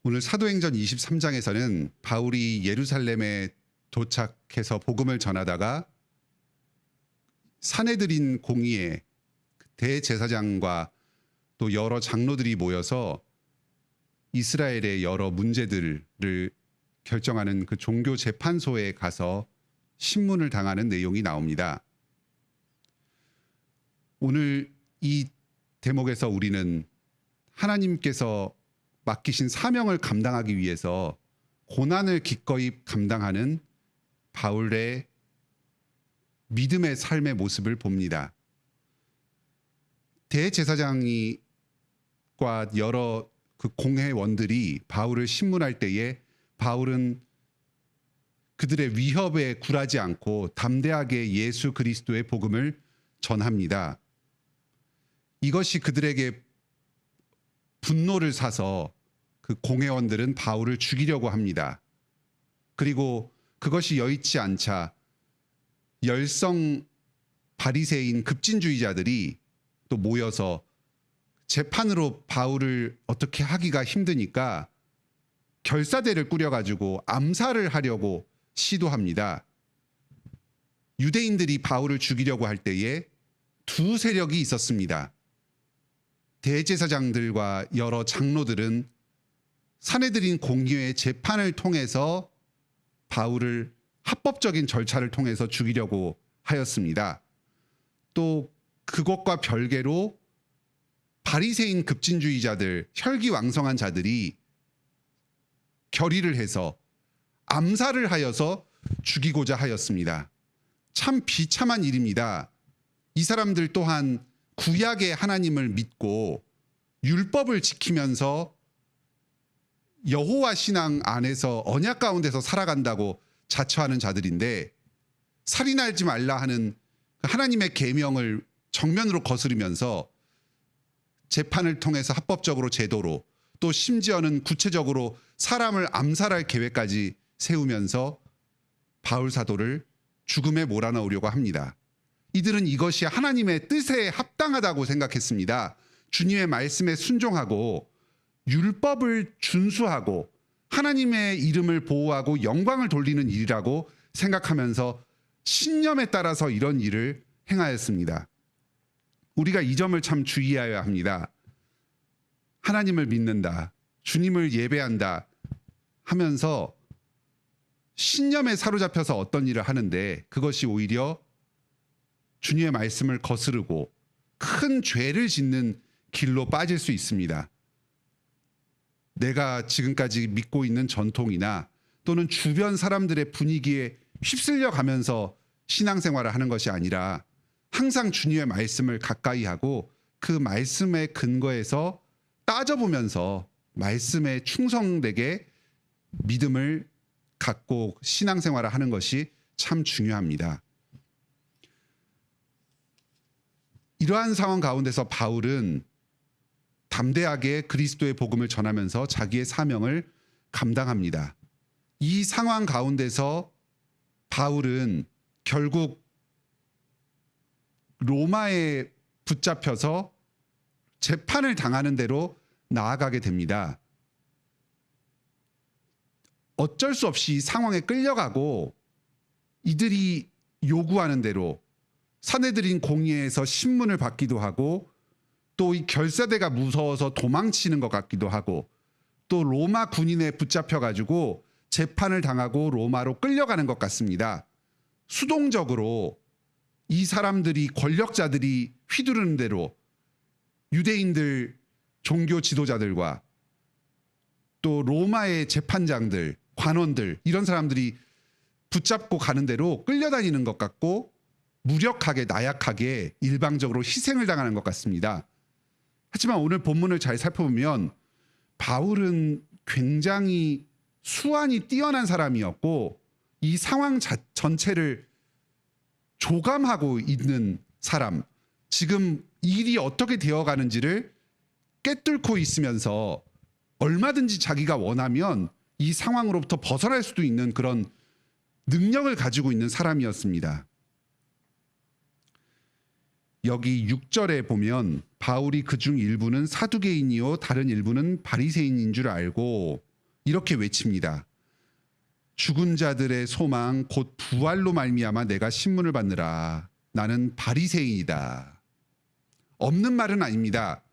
오늘 사도행전 23장에서는 바울이 예루살렘에 도착해서 복음을 전하다가 사내들인 공의회 대제사장과 또 여러 장로들이 모여서 이스라엘의 여러 문제들을 결정하는 그 종교 재판소에 가서 신문을 당하는 내용이 나옵니다. 오늘 이 대목에서 우리는 하나님께서 맡기신 사명을 감당하기 위해서 고난을 기꺼이 감당하는 바울의 믿음의 삶의 모습을 봅니다. 대제사장과 여러 그 공회원들이 바울을 신문할 때에 바울은 그들의 위협에 굴하지 않고 담대하게 예수 그리스도의 복음을 전합니다. 이것이 그들에게 분노를 사서 그 공회원들은 바울을 죽이려고 합니다. 그리고 그것이 여의치 않자 열성 바리새인 급진주의자들이 또 모여서 재판으로 바울을 어떻게 하기가 힘드니까 결사대를 꾸려가지고 암살을 하려고 시도합니다. 유대인들이 바울을 죽이려고 할 때에 두 세력이 있었습니다. 대제사장들과 여러 장로들은 사내들인 공의회의 재판을 통해서 바울을 합법적인 절차를 통해서 죽이려고 하였습니다. 또 그것과 별개로 바리새인 급진주의자들, 혈기왕성한 자들이 결의를 해서 암살을 하여서 죽이고자 하였습니다. 참 비참한 일입니다. 이 사람들 또한 구약의 하나님을 믿고 율법을 지키면서 여호와 신앙 안에서 언약 가운데서 살아간다고 자처하는 자들인데 살인하지 말라 하는 하나님의 계명을 정면으로 거스르면서 재판을 통해서 합법적으로 제도로 또 심지어는 구체적으로 사람을 암살할 계획까지 세우면서 바울 사도를 죽음에 몰아넣으려고 합니다. 이들은 이것이 하나님의 뜻에 합당하다고 생각했습니다. 주님의 말씀에 순종하고 율법을 준수하고 하나님의 이름을 보호하고 영광을 돌리는 일이라고 생각하면서 신념에 따라서 이런 일을 행하였습니다. 우리가 이 점을 참 주의해야 합니다. 하나님을 믿는다, 주님을 예배한다 하면서 신념에 사로잡혀서 어떤 일을 하는데 그것이 오히려 주님의 말씀을 거스르고 큰 죄를 짓는 길로 빠질 수 있습니다. 내가 지금까지 믿고 있는 전통이나 또는 주변 사람들의 분위기에 휩쓸려 가면서 신앙생활을 하는 것이 아니라 항상 주님의 말씀을 가까이 하고 그 말씀의 근거에서 따져보면서 말씀에 충성되게 믿음을 갖고 신앙생활을 하는 것이 참 중요합니다. 이러한 상황 가운데서 바울은 담대하게 그리스도의 복음을 전하면서 자기의 사명을 감당합니다. 이 상황 가운데서 바울은 결국 로마에 붙잡혀서 재판을 당하는 대로 나아가게 됩니다. 어쩔 수 없이 상황에 끌려가고 이들이 요구하는 대로 사내들인 공의회에서 신문을 받기도 하고 또 이 결사대가 무서워서 도망치는 것 같기도 하고 또 로마 군인에 붙잡혀가지고 재판을 당하고 로마로 끌려가는 것 같습니다. 수동적으로 이 사람들이 권력자들이 휘두르는 대로 유대인들 종교 지도자들과 또 로마의 재판장들, 관원들 이런 사람들이 붙잡고 가는 대로 끌려다니는 것 같고 무력하게 나약하게 일방적으로 희생을 당하는 것 같습니다. 하지만 오늘 본문을 잘 살펴보면 바울은 굉장히 수완이 뛰어난 사람이었고 이 상황 전체를 조감하고 있는 사람, 지금 일이 어떻게 되어가는지를 꿰뚫고 있으면서 얼마든지 자기가 원하면 이 상황으로부터 벗어날 수도 있는 그런 능력을 가지고 있는 사람이었습니다. 여기 6절에 보면 바울이 그중 일부는 사두개인이요 다른 일부는 바리새인인 줄 알고 이렇게 외칩니다. 죽은 자들의 소망 곧 부활로 말미암아 내가 신문을 받느라. 나는 바리새인이다. 없는 말은 아닙니다.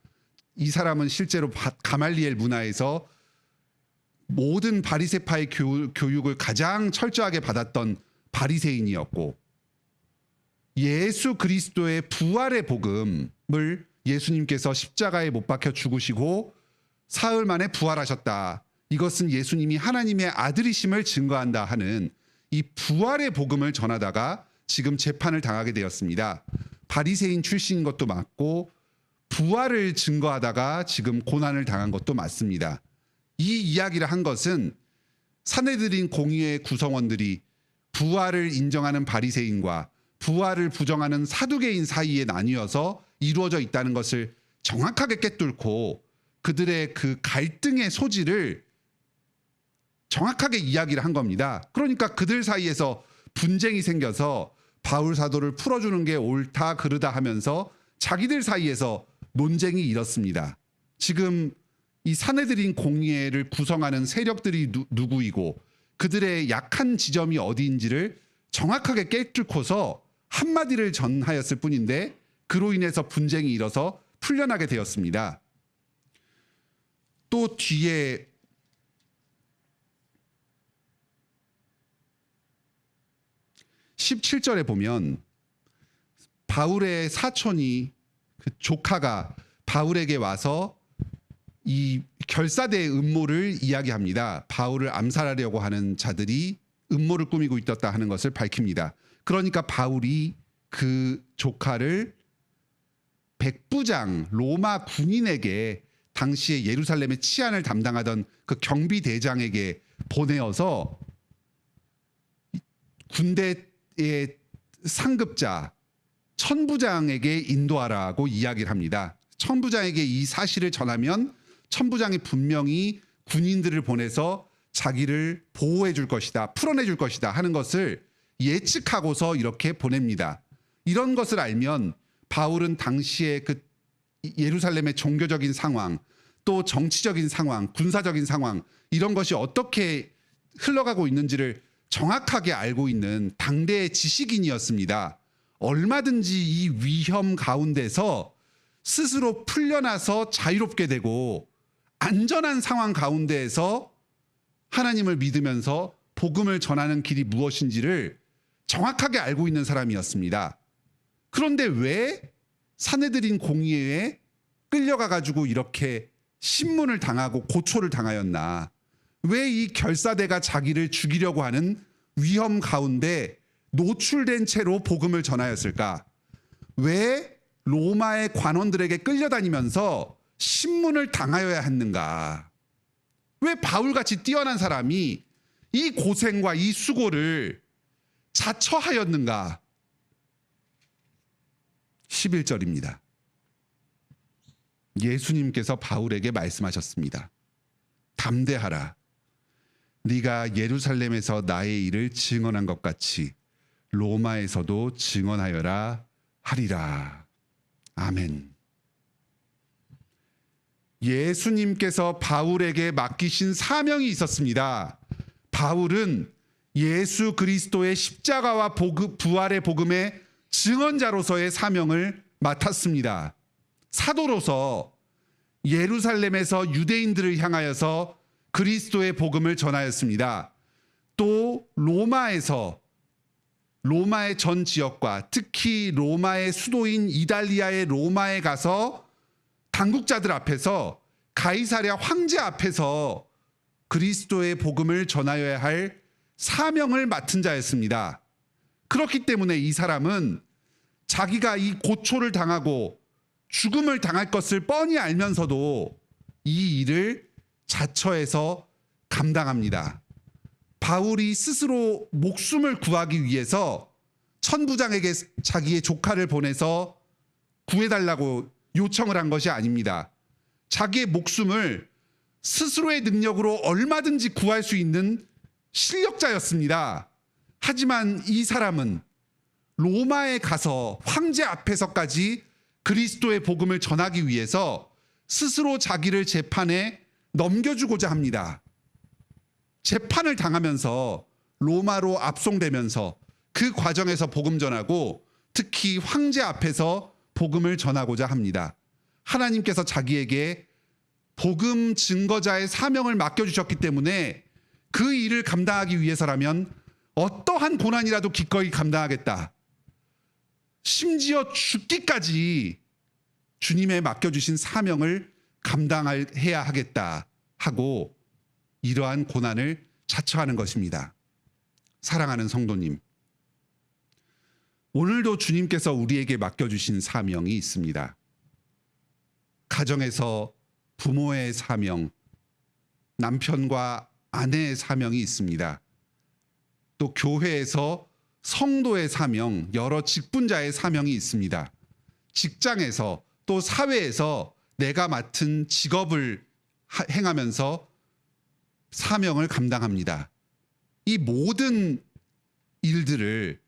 이 사람은 실제로 가말리엘 문화에서 모든 바리새파의 교육을 가장 철저하게 받았던 바리새인이었고, 예수 그리스도의 부활의 복음을 예수님께서 십자가에 못 박혀 죽으시고 사흘 만에 부활하셨다. 이것은 예수님이 하나님의 아들이심을 증거한다 하는 이 부활의 복음을 전하다가 지금 재판을 당하게 되었습니다. 바리새인 출신인 것도 맞고 부활을 증거하다가 지금 고난을 당한 것도 맞습니다. 이 이야기를 한 것은 산헤드린 공의회 구성원들이 부활을 인정하는 바리새인과 부활을 부정하는 사두개인 사이에 나뉘어서 이루어져 있다는 것을 정확하게 꿰뚫고 그들의 그 갈등의 소지를 정확하게 이야기를 한 겁니다. 그러니까 그들 사이에서 분쟁이 생겨서 바울 사도를 풀어주는 게 옳다 그르다 하면서 자기들 사이에서 논쟁이 일었습니다. 지금 이 산헤드린 공의회를 구성하는 세력들이 누구이고 그들의 약한 지점이 어디인지를 정확하게 꿰뚫고서 한마디를 전하였을 뿐인데 그로 인해서 분쟁이 일어서 풀려나게 되었습니다. 또 뒤에 17절에 보면 바울의 사촌이 그 조카가 바울에게 와서 이 결사대의 음모를 이야기합니다. 바울을 암살하려고 하는 자들이 음모를 꾸미고 있었다 하는 것을 밝힙니다. 그러니까 바울이 그 조카를 백부장 로마 군인에게 당시에 예루살렘의 치안을 담당하던 그 경비대장에게 보내어서 군대의 상급자 천부장에게 인도하라고 이야기를 합니다. 천부장에게 이 사실을 전하면 천부장이 분명히 군인들을 보내서 자기를 보호해 줄 것이다, 풀어내 줄 것이다 하는 것을 예측하고서 이렇게 보냅니다. 이런 것을 알면 바울은 당시에 그 예루살렘의 종교적인 상황, 또 정치적인 상황, 군사적인 상황 이런 것이 어떻게 흘러가고 있는지를 정확하게 알고 있는 당대의 지식인이었습니다. 얼마든지 이 위험 가운데서 스스로 풀려나서 자유롭게 되고 안전한 상황 가운데에서 하나님을 믿으면서 복음을 전하는 길이 무엇인지를 정확하게 알고 있는 사람이었습니다. 그런데 왜 산헤드린 공의회에 끌려가 가지고 이렇게 신문을 당하고 고초를 당하였나? 왜 이 결사대가 자기를 죽이려고 하는 위험 가운데 노출된 채로 복음을 전하였을까? 왜 로마의 관원들에게 끌려다니면서 신문을 당하여야 했는가? 왜 바울같이 뛰어난 사람이 이 고생과 이 수고를 자처하였는가? 11절입니다. 예수님께서 바울에게 말씀하셨습니다. 담대하라. 네가 예루살렘에서 나의 일을 증언한 것 같이 로마에서도 증언하여라 하리라. 아멘. 예수님께서 바울에게 맡기신 사명이 있었습니다. 바울은 예수 그리스도의 십자가와 부활의 복음의 증언자로서의 사명을 맡았습니다. 사도로서 예루살렘에서 유대인들을 향하여서 그리스도의 복음을 전하였습니다. 또 로마의 전 지역과 특히 로마의 수도인 이달리아의 로마에 가서 당국자들 앞에서 가이사랴 황제 앞에서 그리스도의 복음을 전하여야 할 사명을 맡은 자였습니다. 그렇기 때문에 이 사람은 자기가 이 고초를 당하고 죽음을 당할 것을 뻔히 알면서도 이 일을 자처해서 감당합니다. 바울이 스스로 목숨을 구하기 위해서 천부장에게 자기의 조카를 보내서 구해달라고 요청을 한 것이 아닙니다. 자기의 목숨을 스스로의 능력으로 얼마든지 구할 수 있는 실력자였습니다. 하지만 이 사람은 로마에 가서 황제 앞에서까지 그리스도의 복음을 전하기 위해서 스스로 자기를 재판에 넘겨주고자 합니다. 재판을 당하면서 로마로 압송되면서 그 과정에서 복음 전하고 특히 황제 앞에서 복음을 전하고자 합니다. 하나님께서 자기에게 복음 증거자의 사명을 맡겨주셨기 때문에 그 일을 감당하기 위해서라면 어떠한 고난이라도 기꺼이 감당하겠다. 심지어 죽기까지 주님의 맡겨주신 사명을 감당해야 하겠다 하고 이러한 고난을 자처하는 것입니다. 사랑하는 성도님, 오늘도 주님께서 우리에게 맡겨주신 사명이 있습니다. 가정에서 부모의 사명, 남편과 아내의 사명이 있습니다. 또 교회에서 성도의 사명, 여러 직분자의 사명이 있습니다. 직장에서 또 사회에서 내가 맡은 직업을 행하면서 사명을 감당합니다. 이 모든 일들을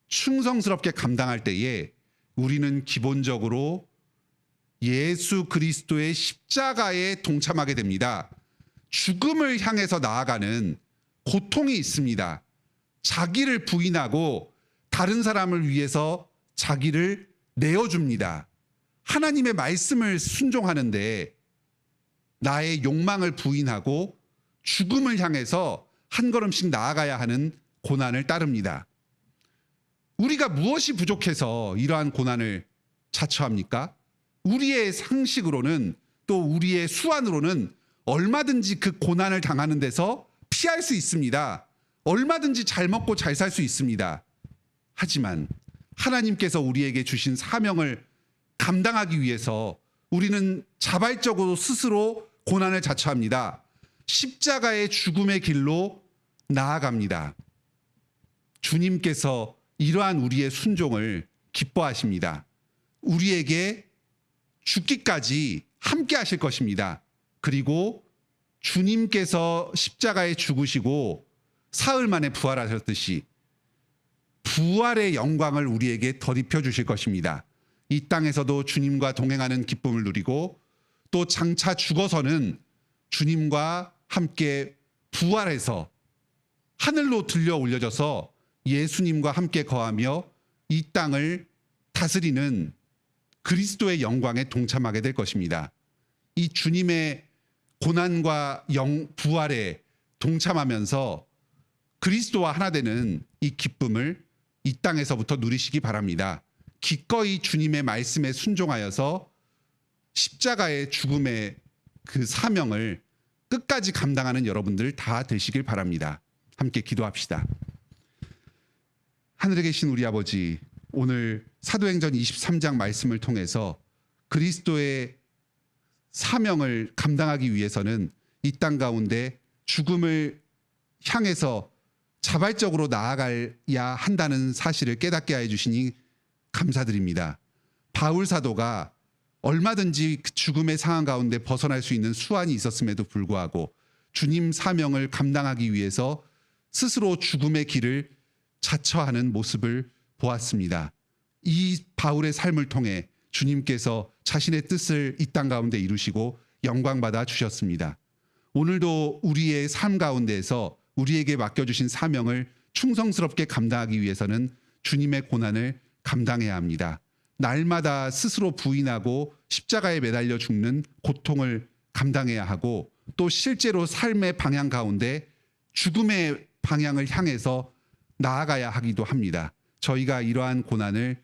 충성스럽게 감당할 때에 우리는 기본적으로 예수 그리스도의 십자가에 동참하게 됩니다. 죽음을 향해서 나아가는 고통이 있습니다. 자기를 부인하고 다른 사람을 위해서 자기를 내어줍니다. 하나님의 말씀을 순종하는데 나의 욕망을 부인하고 죽음을 향해서 한 걸음씩 나아가야 하는 고난을 따릅니다. 우리가 무엇이 부족해서 이러한 고난을 자처합니까? 우리의 상식으로는 또 우리의 수완으로는 얼마든지 그 고난을 당하는 데서 피할 수 있습니다. 얼마든지 잘 먹고 잘 살 수 있습니다. 하지만 하나님께서 우리에게 주신 사명을 감당하기 위해서 우리는 자발적으로 스스로 고난을 자처합니다. 십자가의 죽음의 길로 나아갑니다. 주님께서 이러한 우리의 순종을 기뻐하십니다. 우리에게 죽기까지 함께 하실 것입니다. 그리고 주님께서 십자가에 죽으시고 사흘 만에 부활하셨듯이 부활의 영광을 우리에게 덧입혀 주실 것입니다. 이 땅에서도 주님과 동행하는 기쁨을 누리고 또 장차 죽어서는 주님과 함께 부활해서 하늘로 들려 올려져서 예수님과 함께 거하며 이 땅을 다스리는 그리스도의 영광에 동참하게 될 것입니다. 이 주님의 고난과 부활에 동참하면서 그리스도와 하나 되는 이 기쁨을 이 땅에서부터 누리시기 바랍니다. 기꺼이 주님의 말씀에 순종하여서 십자가의 죽음의 그 사명을 끝까지 감당하는 여러분들 다 되시길 바랍니다. 함께 기도합시다. 하늘에 계신 우리 아버지, 오늘 사도행전 23장 말씀을 통해서 그리스도의 사명을 감당하기 위해서는 이 땅 가운데 죽음을 향해서 자발적으로 나아가야 한다는 사실을 깨닫게 해 주시니 감사드립니다. 바울 사도가 얼마든지 그 죽음의 상황 가운데 벗어날 수 있는 수완이 있었음에도 불구하고 주님 사명을 감당하기 위해서 스스로 죽음의 길을 자처하는 모습을 보았습니다. 이 바울의 삶을 통해 주님께서 자신의 뜻을 이 땅 가운데 이루시고 영광받아 주셨습니다. 오늘도 우리의 삶 가운데에서 우리에게 맡겨주신 사명을 충성스럽게 감당하기 위해서는 주님의 고난을 감당해야 합니다. 날마다 스스로 부인하고 십자가에 매달려 죽는 고통을 감당해야 하고 또 실제로 삶의 방향 가운데 죽음의 방향을 향해서 나아가야 하기도 합니다. 저희가 이러한 고난을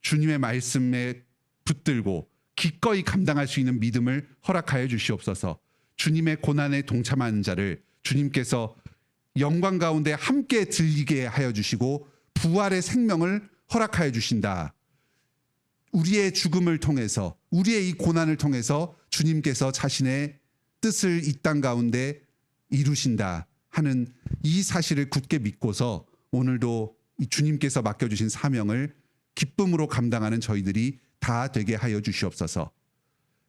주님의 말씀에 붙들고 기꺼이 감당할 수 있는 믿음을 허락하여 주시옵소서. 주님의 고난에 동참하는 자를 주님께서 영광 가운데 함께 들리게 하여 주시고 부활의 생명을 허락하여 주신다. 우리의 죽음을 통해서 우리의 이 고난을 통해서 주님께서 자신의 뜻을 이 땅 가운데 이루신다 하는 이 사실을 굳게 믿고서 오늘도 이 주님께서 맡겨주신 사명을 기쁨으로 감당하는 저희들이 다 되게 하여 주시옵소서.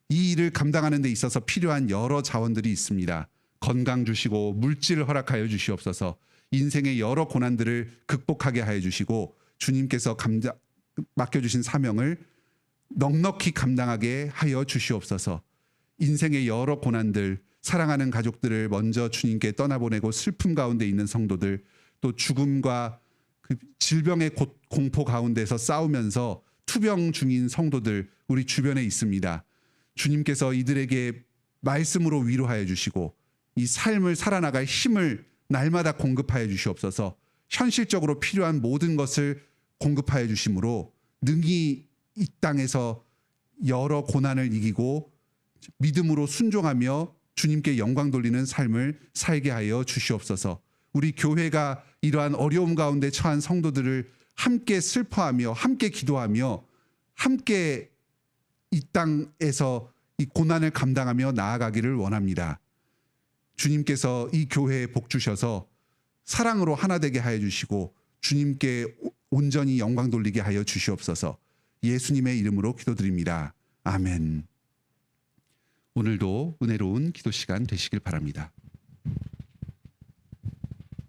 이 일을 감당하는 데 있어서 필요한 여러 자원들이 있습니다. 건강 주시고 물질을 허락하여 주시옵소서. 인생의 여러 고난들을 극복하게 하여 주시고 주님께서 맡겨주신 사명을 넉넉히 감당하게 하여 주시옵소서. 인생의 여러 고난들, 사랑하는 가족들을 먼저 주님께 떠나보내고 슬픔 가운데 있는 성도들, 또 죽음과 그 질병의 공포 가운데서 싸우면서 투병 중인 성도들 우리 주변에 있습니다. 주님께서 이들에게 말씀으로 위로하여 주시고 이 삶을 살아나갈 힘을 날마다 공급하여 주시옵소서. 현실적으로 필요한 모든 것을 공급하여 주심으로 능히 이 땅에서 여러 고난을 이기고 믿음으로 순종하며 주님께 영광 돌리는 삶을 살게 하여 주시옵소서. 우리 교회가 이러한 어려움 가운데 처한 성도들을 함께 슬퍼하며 함께 기도하며 함께 이 땅에서 이 고난을 감당하며 나아가기를 원합니다. 주님께서 이 교회에 복 주셔서 사랑으로 하나 되게 하여 주시고 주님께 온전히 영광 돌리게 하여 주시옵소서. 예수님의 이름으로 기도드립니다. 아멘. 오늘도 은혜로운 기도 시간 되시길 바랍니다.